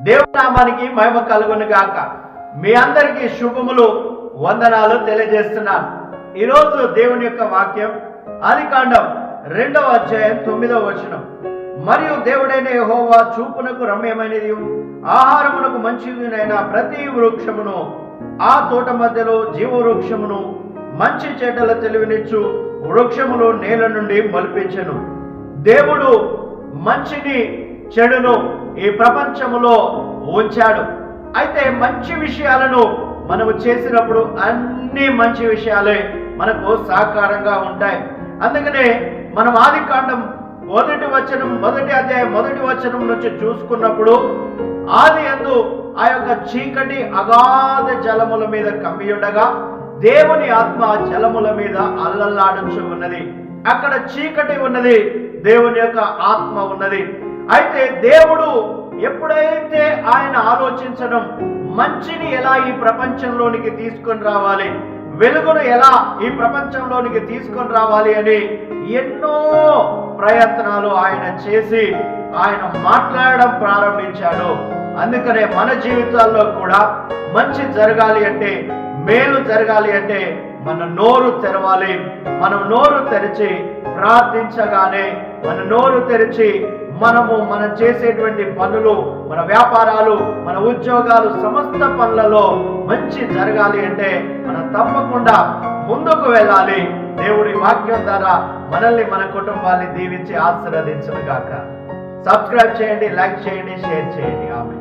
దేవుని నామానికి మహిమ కలుగును గాక. మీ అందరికీ శుభములు, వందనాలు తెలియజేస్తున్నాను. ఈరోజు దేవుని యొక్క వాక్యం ఆదికాండం 2వ అధ్యాయం 9వ వచనం. మరియు దేవుడైన యెహోవా చూపునకు రమ్యమైనది, ఆహారమునకు మంచిదినైన ప్రతి వృక్షమును, ఆ తోట మధ్యలో జీవ వృక్షమును, మంచి చెడ్డల తెలివినిచ్చు వృక్షములు నేల నుండి మొలిపించెను. దేవుడు మంచిని చెడును ఈ ప్రపంచములో ఉంచాడు. అయితే మంచి విషయాలను మనము చేసినప్పుడు అన్ని మంచి విషయాలే మనకు సహకారంగా ఉంటాయి. అందుకనే మనం ఆదికాండం 1 అధ్యాయం 1 వచనం నుంచి చూసుకున్నప్పుడు, ఆది యందు ఆ యొక్క చీకటి అగాధ జలముల మీద కమ్మి ఉండగా దేవుని ఆత్మ జలముల మీద అల్లల్లాడుచు ఉన్నది. అక్కడ చీకటి ఉన్నది, దేవుని యొక్క ఆత్మ ఉన్నది. అయితే దేవుడు ఎప్పుడైతే ఆయన ఆలోచించడం, మంచిని ఎలా ఈ ప్రపంచంలోనికి తీసుకొని రావాలి, వెలుగును ఎలా ఈ ప్రపంచంలోనికి తీసుకొని రావాలి అని ఎన్నో ప్రయత్నాలు ఆయన చేసి ఆయన మాట్లాడడం ప్రారంభించాడు. అందుకనే మన జీవితాల్లో కూడా మంచి జరగాలి అంటే, మేలు జరగాలి అంటే మన నోరు తెరవాలి. మనం నోరు తెరిచి ప్రార్థించగానే, మన నోరు తెరిచి మనం చేసేటువంటి పనులు, మన వ్యాపారాలు, మన ఉద్యోగాలు, సమస్త పనులలో మంచి జరగాలి అంటే మనం తప్పకుండా ముందుకు వెళ్ళాలి. దేవుడి వాక్యం ద్వారా మనల్ని, మన కుటుంబాన్ని దీవించి ఆశీర్వదించును గాక. సబ్స్క్రైబ్ చేయండి, లైక్ చేయండి, షేర్ చేయండి. ఆమె